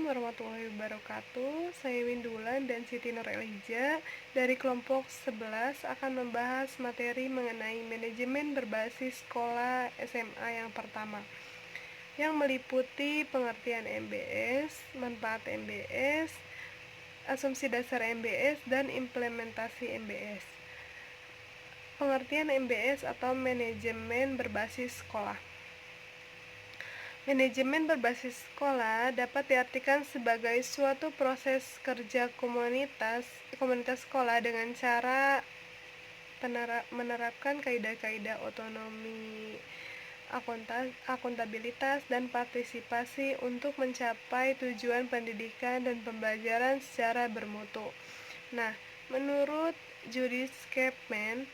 warahmatullahi wabarakatuh. Saya Windu Wulan dan Siti Nur Elijah dari kelompok 11 akan membahas materi mengenai manajemen berbasis sekolah SMA yang pertama, yang meliputi pengertian MBS, manfaat MBS, asumsi dasar MBS, dan implementasi MBS. Pengertian MBS atau manajemen berbasis sekolah. Manajemen berbasis sekolah dapat diartikan sebagai suatu proses kerja komunitas sekolah dengan cara menerapkan kaidah-kaidah otonomi, akuntabilitas, dan partisipasi untuk mencapai tujuan pendidikan dan pembelajaran secara bermutu. Nah, menurut Judith Kaplan,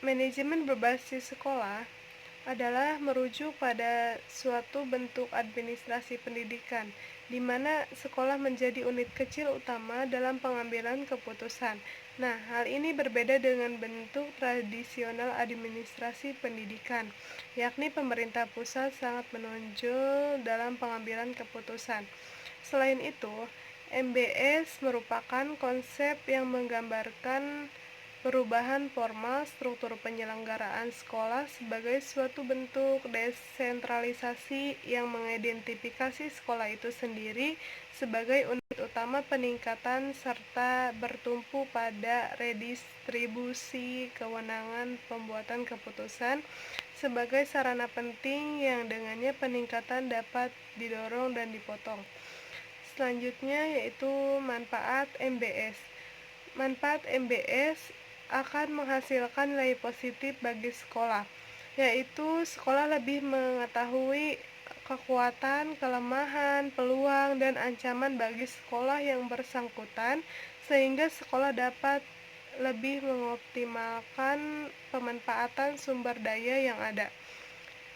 manajemen berbasis sekolah adalah merujuk pada suatu bentuk administrasi pendidikan, di mana sekolah menjadi unit kecil utama dalam pengambilan keputusan. Nah, hal ini berbeda dengan bentuk tradisional administrasi pendidikan, yakni pemerintah pusat sangat menonjol dalam pengambilan keputusan. Selain itu, MBS merupakan konsep yang menggambarkan perubahan formal struktur penyelenggaraan sekolah sebagai suatu bentuk desentralisasi yang mengidentifikasi sekolah itu sendiri sebagai unit utama peningkatan serta bertumpu pada redistribusi kewenangan pembuatan keputusan sebagai sarana penting yang dengannya peningkatan dapat didorong dan dipotong. Selanjutnya yaitu manfaat MBS. Manfaat MBS akan menghasilkan nilai positif bagi sekolah, yaitu sekolah lebih mengetahui kekuatan, kelemahan, peluang, dan ancaman bagi sekolah yang bersangkutan, sehingga sekolah dapat lebih mengoptimalkan pemanfaatan sumber daya yang ada,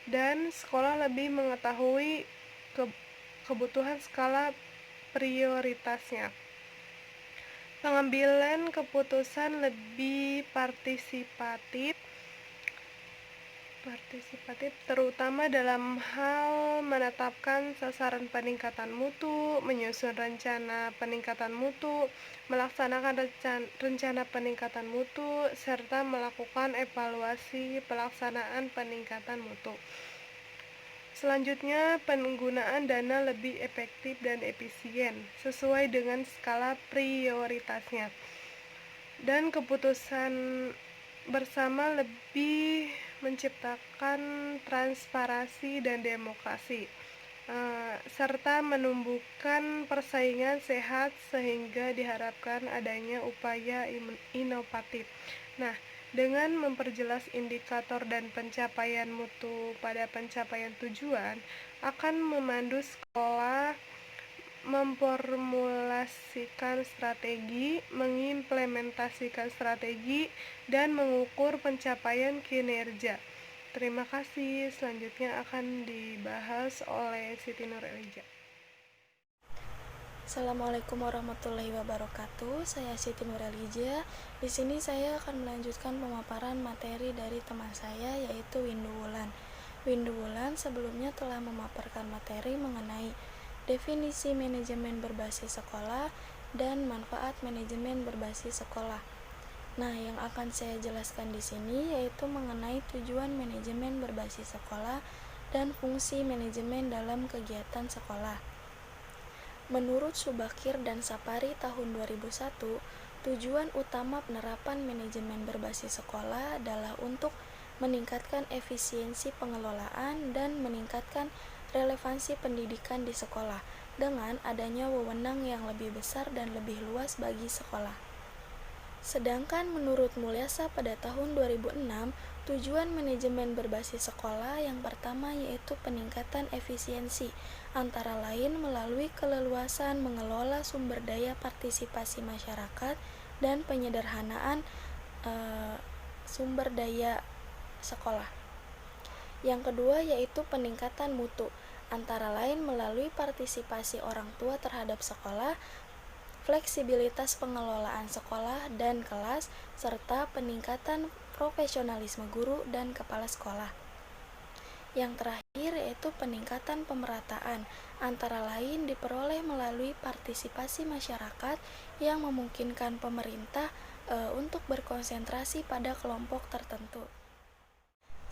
dan sekolah lebih mengetahui kebutuhan skala prioritasnya. Pengambilan keputusan lebih partisipatif terutama dalam hal menetapkan sasaran peningkatan mutu, menyusun rencana peningkatan mutu, melaksanakan rencana peningkatan mutu, serta melakukan evaluasi pelaksanaan peningkatan mutu. Selanjutnya, penggunaan dana lebih efektif dan efisien sesuai dengan skala prioritasnya, dan keputusan bersama lebih menciptakan transparansi dan demokrasi, serta menumbuhkan persaingan sehat sehingga diharapkan adanya upaya inovatif. Nah, dengan memperjelas indikator dan pencapaian mutu pada pencapaian tujuan, akan memandu sekolah memformulasikan strategi, mengimplementasikan strategi, dan mengukur pencapaian kinerja. Terima kasih. Selanjutnya akan dibahas oleh Siti Nur Elijah. Assalamualaikum warahmatullahi wabarakatuh. Saya Siti Nur Elijah. Di sini saya akan melanjutkan pemaparan materi dari teman saya yaitu Windu Wulan. Windu Wulan sebelumnya telah memaparkan materi mengenai definisi manajemen berbasis sekolah dan manfaat manajemen berbasis sekolah. Nah, yang akan saya jelaskan di sini yaitu mengenai tujuan manajemen berbasis sekolah dan fungsi manajemen dalam kegiatan sekolah. Menurut Subakir dan Sapari tahun 2001, tujuan utama penerapan manajemen berbasis sekolah adalah untuk meningkatkan efisiensi pengelolaan dan meningkatkan relevansi pendidikan di sekolah dengan adanya wewenang yang lebih besar dan lebih luas bagi sekolah. Sedangkan menurut Mulyasa pada tahun 2006, tujuan manajemen berbasis sekolah yang pertama yaitu peningkatan efisiensi, antara lain melalui keleluasan mengelola sumber daya partisipasi masyarakat dan penyederhanaan sumber daya sekolah. Yang kedua yaitu peningkatan mutu, antara lain melalui partisipasi orang tua terhadap sekolah, fleksibilitas pengelolaan sekolah dan kelas, serta peningkatan profesionalisme guru dan kepala sekolah. Yang terakhir yaitu peningkatan pemerataan, antara lain diperoleh melalui partisipasi masyarakat yang memungkinkan pemerintah untuk berkonsentrasi pada kelompok tertentu.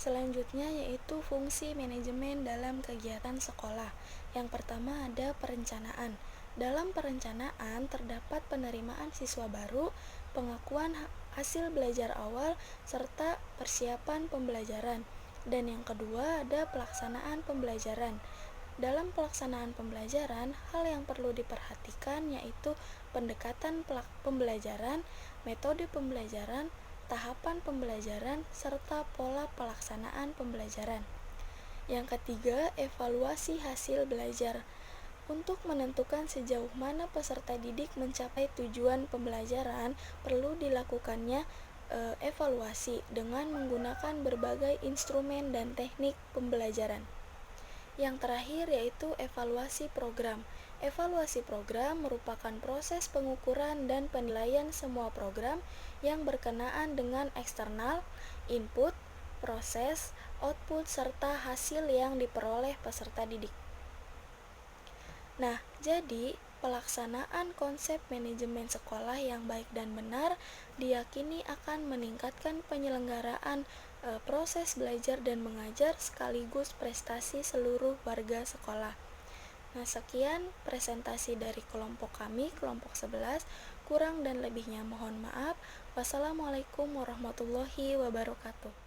Selanjutnya yaitu fungsi manajemen dalam kegiatan sekolah. Yang pertama ada perencanaan. Dalam perencanaan terdapat penerimaan siswa baru, pengakuan hasil belajar awal, serta persiapan pembelajaran. Dan yang kedua ada pelaksanaan pembelajaran. Dalam pelaksanaan pembelajaran, hal yang perlu diperhatikan yaitu pendekatan pembelajaran, metode pembelajaran, tahapan pembelajaran, serta pola pelaksanaan pembelajaran. Yang ketiga, evaluasi hasil belajar. Untuk menentukan sejauh mana peserta didik mencapai tujuan pembelajaran, perlu dilakukannya evaluasi dengan menggunakan berbagai instrumen dan teknik pembelajaran. Yang terakhir yaitu evaluasi program. Evaluasi program merupakan proses pengukuran dan penilaian semua program yang berkenaan dengan eksternal, input, proses, output, serta hasil yang diperoleh peserta didik. Nah, jadi pelaksanaan konsep manajemen sekolah yang baik dan benar diyakini akan meningkatkan penyelenggaraan proses belajar dan mengajar sekaligus prestasi seluruh warga sekolah. Nah, sekian presentasi dari kelompok kami, kelompok 11. Kurang dan lebihnya mohon maaf. Wassalamualaikum warahmatullahi wabarakatuh.